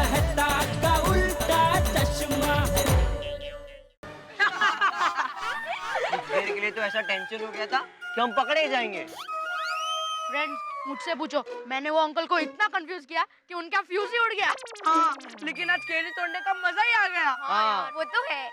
कहता का उल्टा चश्मा। देर के लिए तो ऐसा टेंशन हो गया था कि हम पकड़े जाएंगे। फ्रेंड्स, मुझसे पूछो, मैंने वो अंकल को इतना कंफ्यूज किया कि उनका फ्यूज ही उड़ गया। हाँ, लेकिन आज केरी तोड़ने का मजा ही आ गया। हाँ। वो तो है।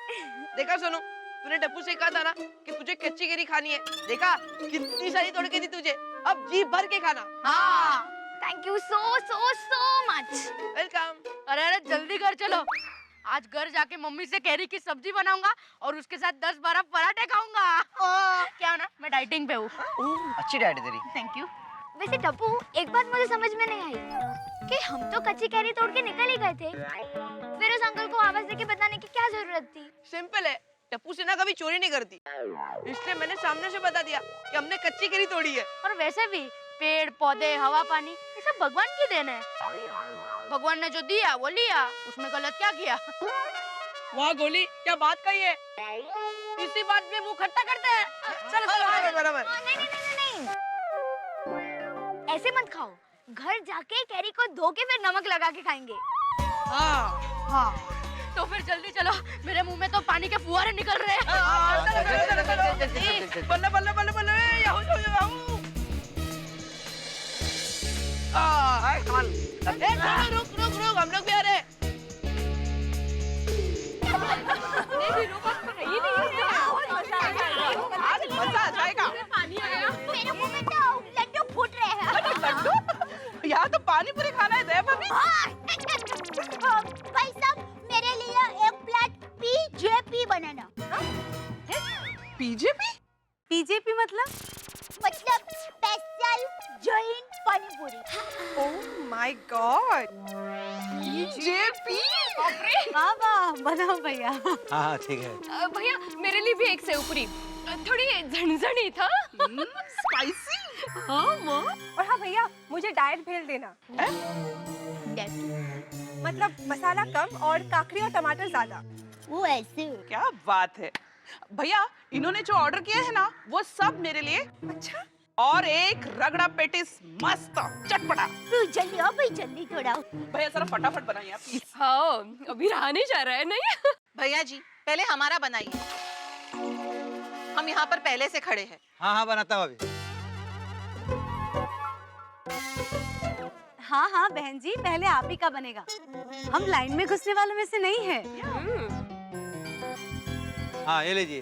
देखा सोनू, तूने टप्पू से कहा था ना कि तुझे कच्ची केरी खानी है। देखा कितनी सारी तोड़ के दी तुझे, अब जी भर के खाना। हाँ। Thank you so so so much. Welcome. अरे अरे जल्दी घर चलो, आज घर जाके मम्मी से कैरी की सब्जी बनाऊंगा और उसके साथ 10-12 पराठे खाऊंगा। क्या ना, मैं डाइटिंग पे हूँ। अच्छी डाइट है तेरी। Thank you. वैसे टप्पू, एक बात मुझे समझ में नहीं आई कि हम तो कच्ची कैरी तोड़ के निकल ही गए थे, फिर उस अंकल को आवाज देके बताने की क्या जरूरत थी? सिंपल है, टप्पू से ना कभी चोरी नहीं करती, इसलिए मैंने सामने से बता दिया कि हमने कच्ची केरी तोड़ी है। और वैसे भी पेड़ पौधे हवा पानी ये सब भगवान की देन है। भगवान ने जो दिया वो लिया, उसमें गलत क्या किया? वाह गोली, क्या बात कही है। इसी बात में मुंह खट्टा करते हैं। चल बराबर। नहीं नहीं नहीं नहीं, ऐसे मत खाओ, घर जाके कैरी को धो के फिर नमक लगा के खाएंगे। हाँ। तो फिर जल्दी चलो, मेरे मुंह में तो पानी के फुहारे निकल रहे हैं। बल्ले बल्ले बल्ले बल्ले, याहू याहू याहू। रुक, हम लोग भी आ रहे हैं। आज मजा आ जाएगा। मेरे मुंह में तो लड्डू फूट रहे हैं। लड्डू? यहाँ तो पानी पूरी खाना है दे भाभी। भाई साहब, मेरे लिए एक प्लेट पीजेपी बनाना। बीजेपी? बीजेपी मतलब स्पेशल जैन पानी पूरी। Oh my God, BJP? वाह वाह, बनाओ भैया। हाँ ठीक है। भैया मेरे लिए भी एक सेव पूरी, थोड़ी झणझणी था। स्पाइसी? हाँ वो। और हाँ भैया, मुझे डाइट भेल देना। मतलब मसाला कम और काकड़ी और टमाटर ज्यादा। वो ऐसे। क्या बात है भैया, इन्होंने जो ऑर्डर किया है ना वो सब मेरे लिए। अच्छा, और एक रगड़ा पेटिस मस्त चटपटा। तू जल्दी आओ भाई, जल्दी थोड़ा। भैया जरा फटाफट बनाइए आप प्लीज। हाँ अभी रहा नहीं जा रहा है। नहीं भैया जी, पहले हमारा बनाइए, हम यहाँ पर पहले से खड़े हैं। हाँ हाँ बनाता हूँ अभी। हाँ हाँ बहन जी, पहले आप ही का बनेगा, हम लाइन में घुसने वालों में से नहीं है। हाँ ये लीजिए।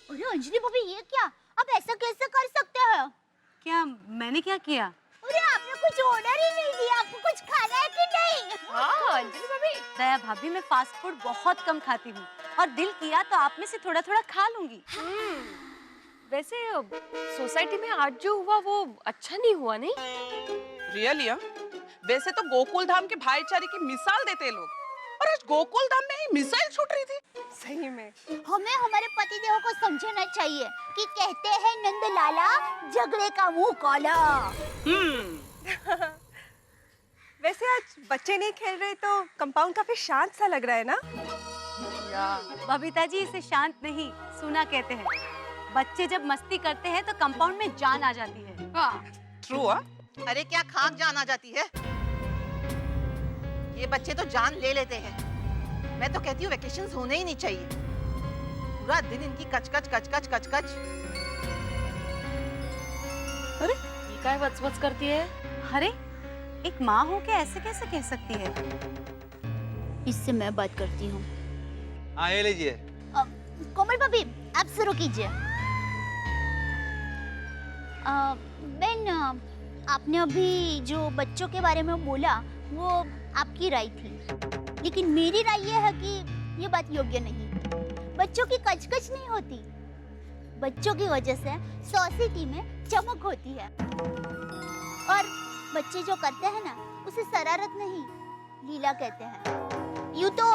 अरे अंजलि भाभी, ये क्या? आप ऐसा कैसे कर सकते हो? क्या मैंने क्या किया? अरे आपने कुछ ऑर्डर ही नहीं दिया, आपको कुछ खाना है कि नहीं? हाँ अंजलि भाभी। दया भाभी, मैं फास्ट फूड बहुत कम खाती हूँ और दिल किया तो आप में से थोड़ा थोड़ा खा लूंगी। वैसे सोसाइटी में आज जो हुआ वो अच्छा नहीं हुआ, नहीं? रियली? वैसे तो गोकुल धाम के भाईचारे की मिसाल देते हैं लोग, और आज गोकुल धाम में ही मिसाइल छूट रही थी। सही में हमें हमारे पतिदेव को समझना चाहिए कि कहते हैं नंद लाला, झगड़े का मुंह काला। वैसे आज बच्चे नहीं खेल रहे तो कंपाउंड काफी शांत सा लग रहा है ना? बबीता जी, इसे शांत नहीं, सूना कहते हैं। बच्चे जब मस्ती करते हैं तो कंपाउंड में जान आ जाती है। ट्रू? अरे क्या खाक जान आ जाती है, ये बच्चे तो जान ले लेते हैं। मैं तो कहती हूँ वेकेशंस होने ही नहीं चाहिए, पूरा दिन इनकी कचकच कचकच कचकच। अरे ये क्या वच करती है? अरे एक माँ हो के ऐसे कैसे कह सकती है? इससे मैं बात करती हूँ। हाँ ये लीजिए। कोमल भाभी, आप शुरू कीजिए। बहन, आपने अभी जो बच्चों के बारे में बोला वो आपकी राय थी, लेकिन मेरी राय ये है कि ये बात योग्य नहीं। बच्चों की कचकच नहीं होती, बच्चों की वजह से सोसाइटी में चमक होती है। और बच्चे जो करते हैं ना, उसे शरारत नहीं, लीला कहते हैं। यूँ तो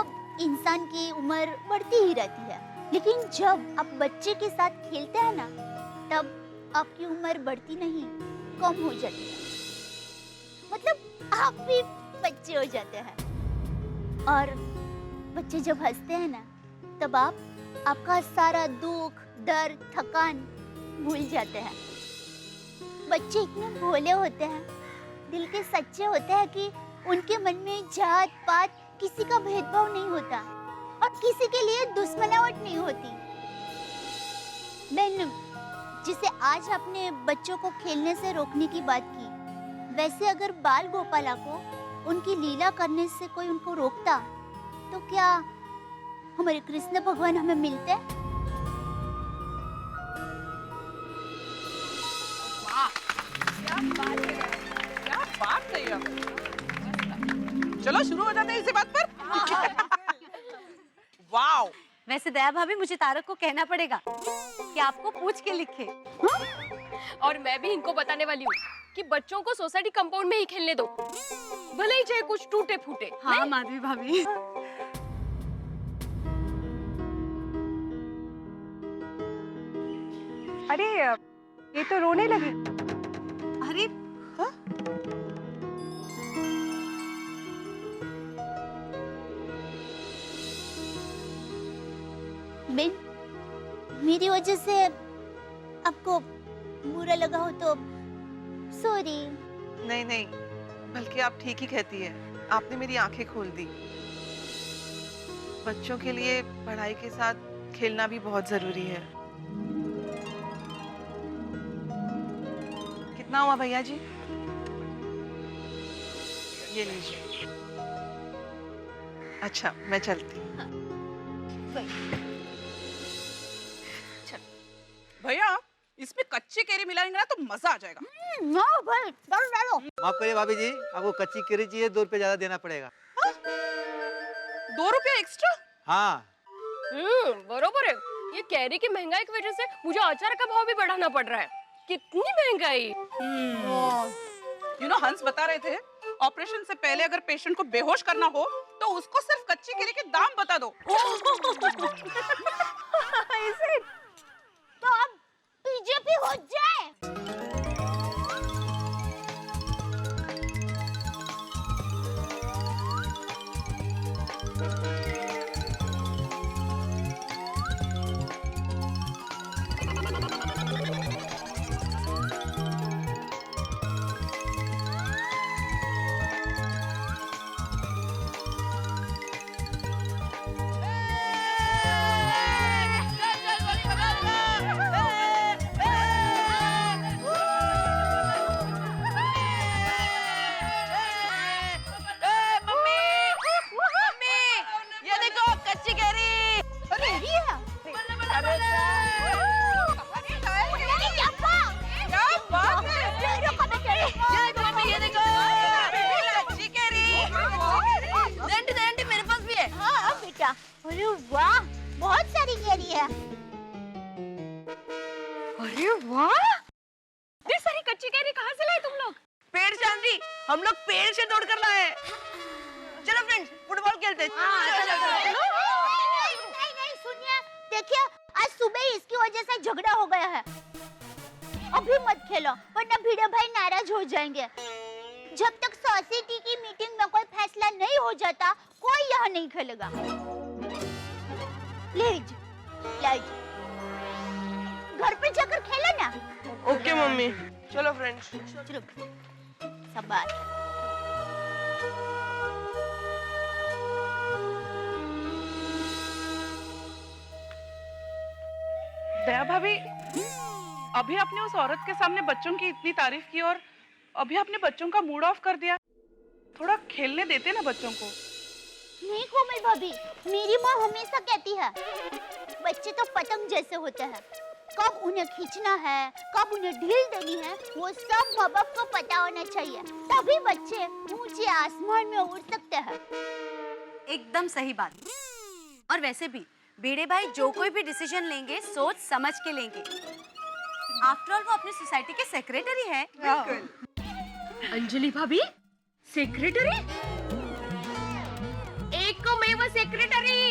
इंसान की उम्र बढ़ती ही रहती है, लेकिन जब आप बच्चे के साथ खेलते हैं ना, तब आपकी उम्र बढ़ती नहीं, कम हो जाती है। मतलब आप भी बच्चे हो जाते हैं। और बच्चे जब हंसते हैं ना, तब आप आपका सारा दुख, दर्द, थकान भूल जाते हैं। बच्चे इतने भोले होते हैं दिल के सच्चे होते हैं कि उनके मन में जात पात किसी का भेदभाव नहीं होता और किसी के लिए दुश्मनावट नहीं होती। बहन, जिसे आज आपने बच्चों को खेलने से रोकने की बात की, वैसे अगर बाल गोपाला को उनकी लीला करने से कोई उनको रोकता तो क्या हमारे कृष्ण भगवान हमें मिलते? क्या बात है ये। चलो शुरू हो जाते हैं इसी बात पर। वाओ। वैसे दया भाभी, मुझे तारक को कहना पड़ेगा कि आपको पूछ के लिखे। और मैं भी इनको बताने वाली हूँ कि बच्चों को सोसाइटी कंपाउंड में ही खेलने दो, भले ही चाहे कुछ टूटे फूटे। हाँ माधवी भाभी। अरे ये तो रोने लगी। अरे बेन, मेरी वजह से आपको बुरा लगा हो तो सॉरी। नहीं नहीं, बल्कि आप ठीक ही कहती है। आपने मेरी आंखें खोल दी। बच्चों के लिए पढ़ाई के साथ खेलना भी बहुत जरूरी है। कितना हुआ भैया जी? ये लीजिए। अच्छा, मैं चलती हूँ। भैया, इसमें कच्ची केरी मिलाएंगे ना तो मजा आ जाएगा। भाई, डालो डालो। माफ करिए भाभी जी, आपको कच्ची केरी चाहिए, 2 रुपए ज्यादा देना पड़ेगा। 2 रुपया एक्स्ट्रा? हाँ। बरोबर है। ये कैरी की महंगाई की वजह से मुझे अचार का भाव भी बढ़ाना पड़ रहा है। कितनी महंगाई। यू नो, हंस बता रहे थे ऑपरेशन से पहले अगर पेशेंट को बेहोश करना हो तो उसको सिर्फ कच्ची केरी के दाम बता दो। तो अब बीजेपी हो जाए। अरे वाह, बहुत सारी केरी है। अरे वाह, इतनी सारी कच्ची कैरी कहाँ से लाए तुम लोग? पेड़ से आंधी, हम लोग पेड़ से तोड़ कर लाए। चलो फ्रेंड्स, फुटबॉल खेलते हैं। नहीं, सुनिए, देखिए आज सुबह ही इसकी वजह से झगड़ा हो गया है। अभी मत खेलो वरना भिड़े भाई नाराज हो जाएंगे। जब तक सोसाइटी की मीटिंग में कोई फैसला नहीं हो जाता, कोई यहाँ नहीं खेलेगा। घर पे जाकर खेलो ना। ओके मम्मी, चलो फ्रेंड्स। चलो, शाबाश। दया भाभी, अभी आपने उस औरत के सामने बच्चों की इतनी तारीफ की और अभी आपने बच्चों का मूड ऑफ कर दिया। थोड़ा खेलने देते ना बच्चों को। नहीं कोमल भाभी, मेरी माँ हमेशा कहती है बच्चे तो पतंग जैसे होते हैं, कब उन्हें खींचना है, कब उन्हें ढील देनी है, वो सब माँ बाप को पता होना चाहिए, तभी बच्चे ऊंचे आसमान में उड़ सकते हैं। एकदम सही बात। और वैसे भी बेड़े भाई जो कोई भी डिसीजन लेंगे सोच समझ के लेंगे। आफ्टर ऑल वो अपनी सोसाइटी के सेक्रेटरी है। अंजलि भाभी, सेक्रेटरी? एक को मैं वो सेक्रेटरी।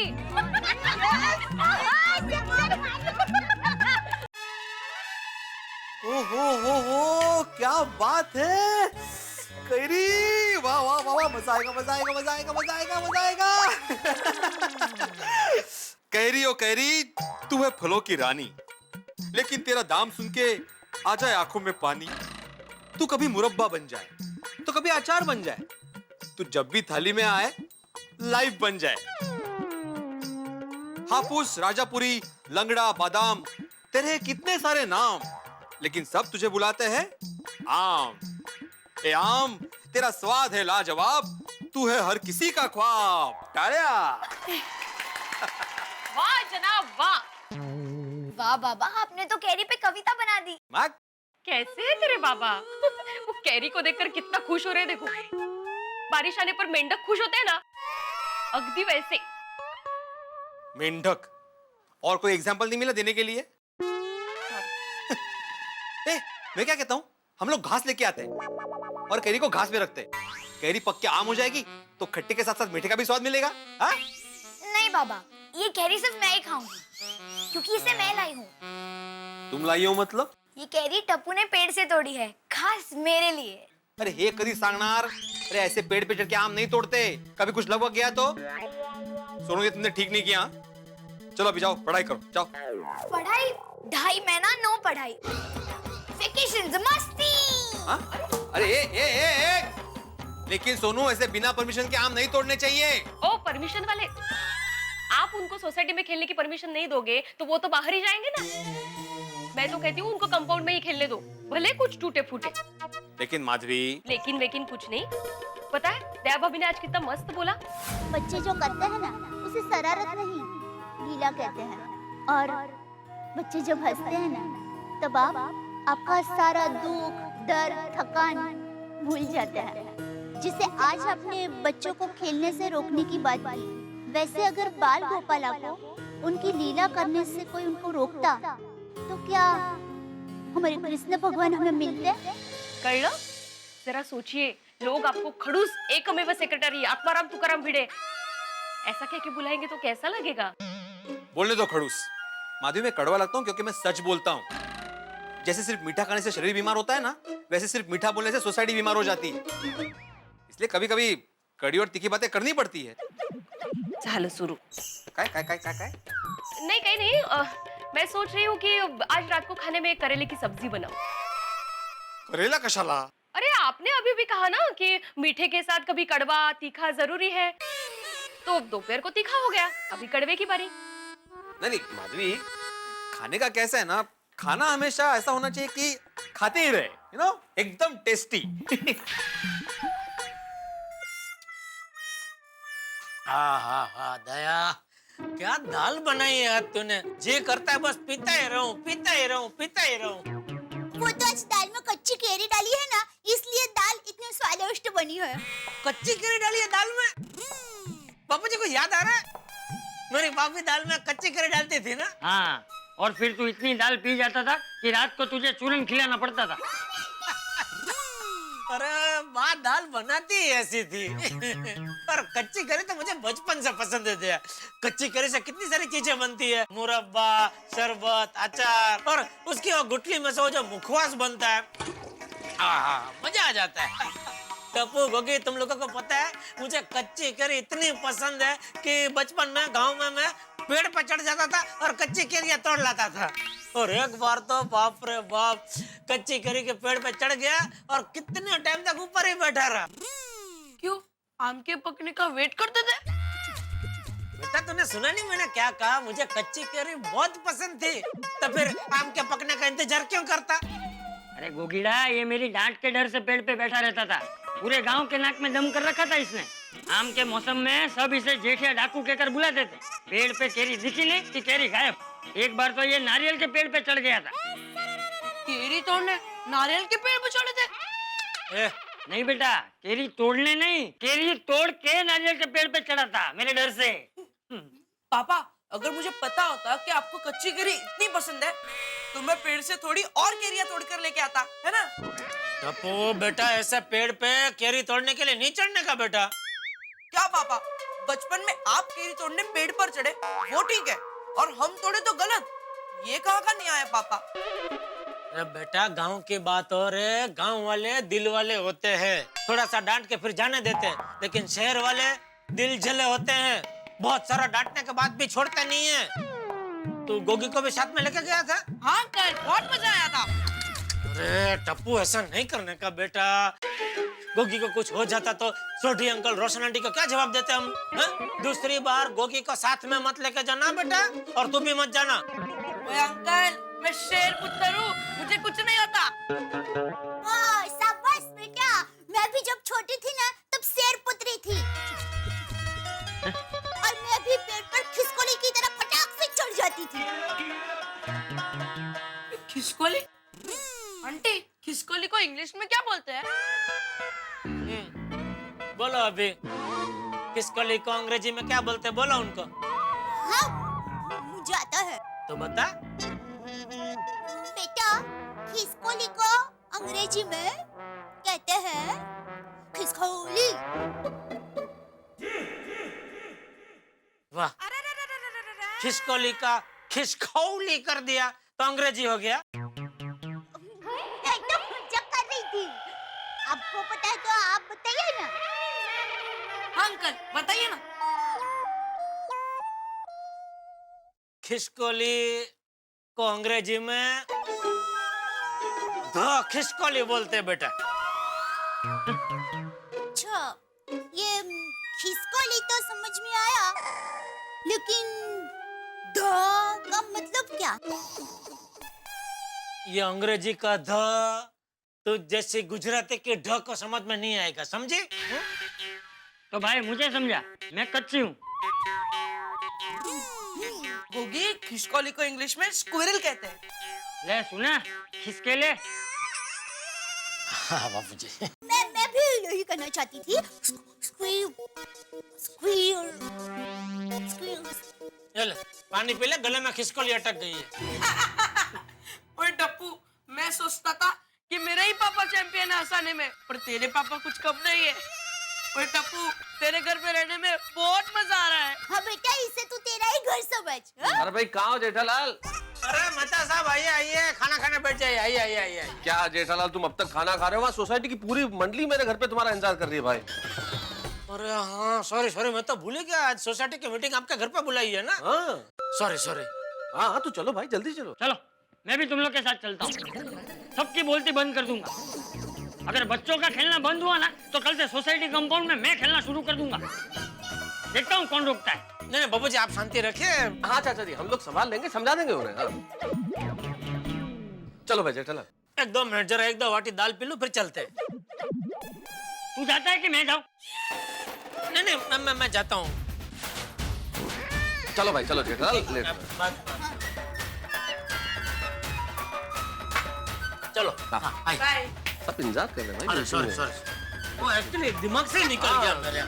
हो क्या बात है कैरी, वाह वाह वाह वाह, मजा आएगा मजा आएगा मजा आएगा मजा आएगा मजा आएगा। कैरी ओ कैरी, तू है फलों की रानी, लेकिन तेरा दाम सुन के आ जाए आंखों में पानी। तू कभी मुरब्बा बन जाए तो कभी अचार बन जाए, तू जब भी थाली में आए लाइव बन जाए। हापुस, राजापुरी, लंगड़ा, बादाम, तेरे कितने सारे नाम, लेकिन सब तुझे बुलाते हैं आम। ए आम, तेरा स्वाद है लाजवाब, तू है हर किसी का ख्वाब। तालिया। वाह जनाब वाह। वाह बाबा, आपने तो कैरी पे कविता बना दी। मैक, कैसे है तेरे बाबा? वो कैरी को देखकर कितना खुश हो रहे हैं, देखो। बारिश आने पर मेंढक खुश होते हैं ना, अगदी वैसे। मेंढक? और कोई एग्जाम्पल नहीं मिला देने के लिए? ए, मैं क्या कहता हूँ, हम लोग घास लेके आते हैं और कैरी को घास में रखते हैं। कैरी पक के आम हो जाएगी तो खट्टे के साथ साथ मीठे का भी स्वाद मिलेगा। हा? नहीं बाबा, ये कैरी सिर्फ मैं ही खाऊंगी, क्योंकि इसे मैं लाई हूँ। तुम लाई हो मतलब? ये कैरी टप्पू ने पेड़ से तोड़ी है, खास मेरे लिए। अरे हे कदी सांगनार, अरे ऐसे पेड़ पे चढ़ के आम नहीं तोड़ते, कभी कुछ लगभग गया तो? सोनू, ये तुमने ठीक नहीं किया। चलो अभी जाओ, पढ़ाई करो, जाओ। पढ़ाई? 2.5 महीना नो पढ़ाई, वेकेशंस मस्ती। हाँ? अरे लेकिन सोनू, ऐसे बिना परमिशन के आम नहीं तोड़ने चाहिए। ओ परमिशन वाले, आप उनको सोसाइटी में खेलने की परमिशन नहीं दोगे तो वो तो बाहर ही जाएंगे ना। मैं तो कहती हूँ उनको कंपाउंड में ही खेलने दो, भले कुछ टूटे फूटे। लेकिन माधवी, लेकिन कुछ नहीं। पता है दया भाभी ने आज कितना मस्त बोला। बच्चे जो करते हैं ना, उसे शरारत नहीं, लीला कहते हैं। और बच्चे जब हंसते हैं ना, तब आप आपका सारा दुख, दर्द, थकान भूल जाते हैं। जिसे आज आपने बच्चों को खेलने से रोकने की बात की, वैसे अगर बाल गोपाला को उनकी लीला करने से कोई उनको रोकता, तो क्या हमारे कृष्ण भगवान हमें मिलते? कळलं? जरा सोचिए, लोग आपको खड़ूस एकमेव सेक्रेटरी आत्माराम तुकाराम भिड़े ऐसा कह के बुलाएंगे तो कैसा लगेगा? बोलने दो खड़ूस। माधवी, मैं कड़वा लगता हूँ क्योंकि मैं सच बोलता हूँ। जैसे सिर्फ मीठा खाने से शरीर बीमार होता है ना, वैसे सिर्फ मीठा बोलने से सोसाइटी बीमार हो जाती है। इसलिए कभी कभी कड़ी और तीखी बातें करनी पड़ती है। झालं सुरू। काय? नहीं कहीं नहीं, मैं सोच रही हूँ कि आज रात को खाने में करेले की सब्जी बनाऊं। करेला कशाला? अरे आपने अभी भी कहा ना कि मीठे के साथ कभी कड़वा तीखा जरूरी है, तो दोपहर को तीखा हो गया, अभी कड़वे की बारी। नहीं माधवी, खाने का कैसा है ना, खाना हमेशा ऐसा होना चाहिए कि खाते ही रहे, यू नो, एकदम टेस्टी। हाँ दया, क्या दाल बनाई है आज तूने? जी करता है बस पीता ही रहूं। वो तो आज दाल में कच्ची केरी डाली है ना, इसलिए दाल इतनी स्वादिष्ट बनी है। कच्ची केरी डाली है दाल में? पापा जी को याद आ रहा है, मेरी भाभी दाल में कच्ची केरी डालती थी ना। हाँ, और फिर तू इतनी दाल पी जाता था कि रात को तुझे चूरन खिलाना पड़ता था। अरे माँ दाल बनाती ही ऐसी थी। पर कच्ची करी तो मुझे बचपन से पसंद है। कच्ची करी से कितनी सारी चीजें बनती है, मुरब्बा, शरबत, अचार, और उसकी वो गुठली में से वो जो मुखवास बनता है, मजा आ जाता है। टप्पू, गोगी, तुम लोगों को पता है मुझे कच्ची करी इतनी पसंद है कि बचपन में गांव में मैं पेड़ पर चढ़ जाता था और कच्ची केरियां तोड़ लाता था। और एक बार तो बाप रे बाप, कच्ची केरी के पेड़ पे चढ़ गया और कितने टाइम तक ऊपर ही बैठा रहा। क्यों? आम के पकने का वेट करते थे? बेटा तूने सुना नहीं मैंने क्या कहा? मुझे कच्ची केरी बहुत पसंद थी, तो फिर आम के पकने का इंतजार क्यों करता? अरे गोगीड़ा, ये मेरी डांट के डर से पेड़ पे बैठा रहता था। पूरे गांव के नाक में दम कर रखा था इसने। आम के मौसम में सब इसे जेठिया डाकू कहकर बुलाते थे। पेड़ पे केरी दिखी नहीं कि केरी गायब। एक बार तो ये नारियल के पेड़ पे चढ़ गया था। केरी तोड़ने नारियल के पेड़ पे चढ़े थे? नहीं बेटा, केरी तोड़ने नहीं, केरी तोड़ के नारियल के पेड़ पे चढ़ा था मेरे डर से। पापा, अगर मुझे पता होता कि आपको कच्ची केरी इतनी पसंद है, तो मैं पेड़ से थोड़ी और केरियां तोड़कर लेके आता, है ना? टप्पू बेटा, ऐसे पेड़ पे केरी तोड़ने के लिए नहीं चढ़ने का बेटा। क्या पापा, बचपन में आप केरी तोड़ने पेड़ पर चढ़े वो ठीक है, और हम तोड़े तो गलत? ये कहाँ का न्याय है पापा? अरे बेटा, गांव की बात और है, गांव वाले दिल वाले होते हैं, थोड़ा सा डांट के फिर जाने देते हैं। लेकिन शहर वाले दिल जले होते हैं, बहुत सारा डांटने के बाद भी छोड़ते नहीं है। तू गोगी को भी साथ में लेके गया था? हाँ अंकल, बहुत मजा आया था। अरे टप्पू ऐसा नहीं करने का बेटा। गोगी को कुछ हो जाता तो सोढ़ी अंकल रोशन आंटी को क्या जवाब देते हम? दूसरी बार गोगी को साथ में मत लेके जाना बेटा, और तू भी मत जाना। ओए अंकल, मैं शेर पुत्र हूँ, मुझे कुछ नहीं होता। शाबाश बेटा, मैं भी जब छोटी थी ना तब शेर पुत्री थी। और मैं भी पेड़ पर खिसकोली की तरह फटाक से चढ़ जाती थी। खिसकोली? आंटी, खिसकोली को इंग्लिश में क्या बोलते हैं? बोलो अभी, खिसकोली को अंग्रेजी में क्या बोलते हैं? बोलो उनको। हाँ, मुझे आता है। तो बता। बेटा, खिसकोली को अंग्रेजी में कहते हैं खिसकोली। वाह, खिसकोली का खिसखौली कर दिया तो अंग्रेजी हो गया। एकदम मजाक कर रही थी। आपको पता है तो आप बताइए ना। हाँ अंकल, बताइए ना। खिसकोली को अंग्रेजी में द खिसकोली बोलते हैं बेटा। अच्छा, ये खिसकोली तो समझ में आया, लेकिन द का मतलब क्या? ये अंग्रेजी का ध तो जैसे गुजराती के ढ को समझ में नहीं आएगा, समझे? तो भाई मुझे समझा, मैं कच्ची हूँ। गोगी, खिसकोली को इंग्लिश में स्क्विरल कहते हैं। ले सुना, खिसके ले। हाँ बाबूजी। मैं भी यही करना चाहती थी। Squirrel, squirrel. ये ले, पानी पी ले, गले में खिसकोली अटक गई है। ओए टप्पू, मैं सोचता था कि मेरे ही पापा चैंपियन है हंसाने में, पर तेरे पापा कुछ कम नहीं है। ओए टप्पू, तेरे घर पे रहने में बहुत मजा आ रहा है। हाँ बेटा, इसे तू तेरा ही घर समझ। अरे भाई कहाँ हो जेठालाल? अरे मेहता साहब आइए आइए, खाना खाने बैठ जाइए। आइए आइए आइए। क्या जेठालाल, तुम अब तक खाना खा रहे हो? वहाँ सोसाइटी की पूरी मंडली मेरे घर पे तुम्हारा इंतजार कर रही है भाई। अरे हाँ, सॉरी, मैं तो भूल गया, आज सोसाइटी की मीटिंग आपके घर पे बुलाई है ना। हाँ सॉरी। हाँ, तो चलो भाई, जल्दी चलो। चलो, मैं भी तुम लोग के साथ चलता हूँ। सबकी बोलती बंद कर दूंगा। अगर बच्चों का खेलना बंद हुआ ना तो कल से सोसाइटी कंपाउंड में मैं खेलना शुरू कर दूंगा। देखता हूँ कौन रोकता है। नहीं बाबूजी, आप शांति रखिए। हाँ चाचा जी, हम लोग संभाल लेंगे, समझा देंगे उन्हें। हाँ। चलो भाई जेठालाल। एक दो मिनट, जरा एक दो वाटी दाल पी लूं, फिर चलते हैं। तू जाता है कि मैं जाऊँ? नहीं, मैं जाता हूँ। चलो भाई, चलो जेठालाल, लेट। चलो। बाय। सब इंतजार कर रहे हैं भाई। अरे सॉरी, वो एक्चुअली दिमाग से ही निकल गया मेरे।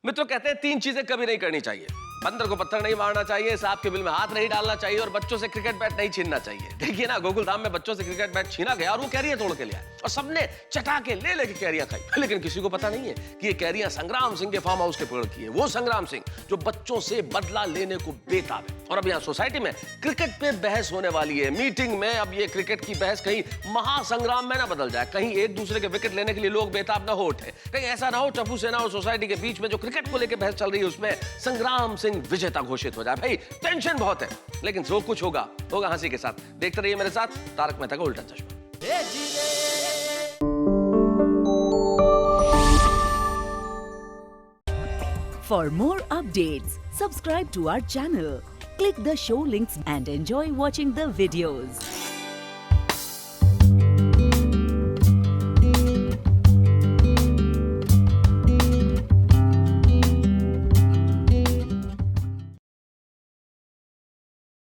मित्रों, कहते हैं 3 चीजें कभी नहीं करनी चाहिए। बंदर को पत्थर नहीं मारना चाहिए, सांप के बिल में हाथ नहीं डालना चाहिए, और बच्चों से क्रिकेट बैट नहीं छीनना चाहिए। देखिए ना, गोकुलधाम में बच्चों से क्रिकेट बैट छीना गया और वो कैरियां तोड़ के लिया, और सबने चटा के ले कैरियां खाई। लेकिन किसी को पता नहीं है कि ये कैरियां संग्राम सिंह के फार्म हाउस के पेड़ की है। वो संग्राम सिंह जो बच्चों से बदला लेने को बेताब है। और अब यहाँ सोसाइटी में क्रिकेट पे बहस होने वाली है। मीटिंग में अब ये क्रिकेट की बहस कहीं महासंग्राम में ना बदल जाए, कहीं एक दूसरे के विकेट लेने के लिए लोग बेताब ना हो उठे, कहीं ऐसा ना हो टप्पू सेना और सोसाइटी के बीच में जो क्रिकेट को लेकर बहस चल रही है उसमें संग्राम सिंह विजेता घोषित हो जाए। भाई टेंशन बहुत है, लेकिन जो कुछ होगा हंसी के साथ। देखते रहिए मेरे साथ तारक मेहता का उल्टा चश्मा। For more updates, subscribe to our channel, click the show links and enjoy watching the videos.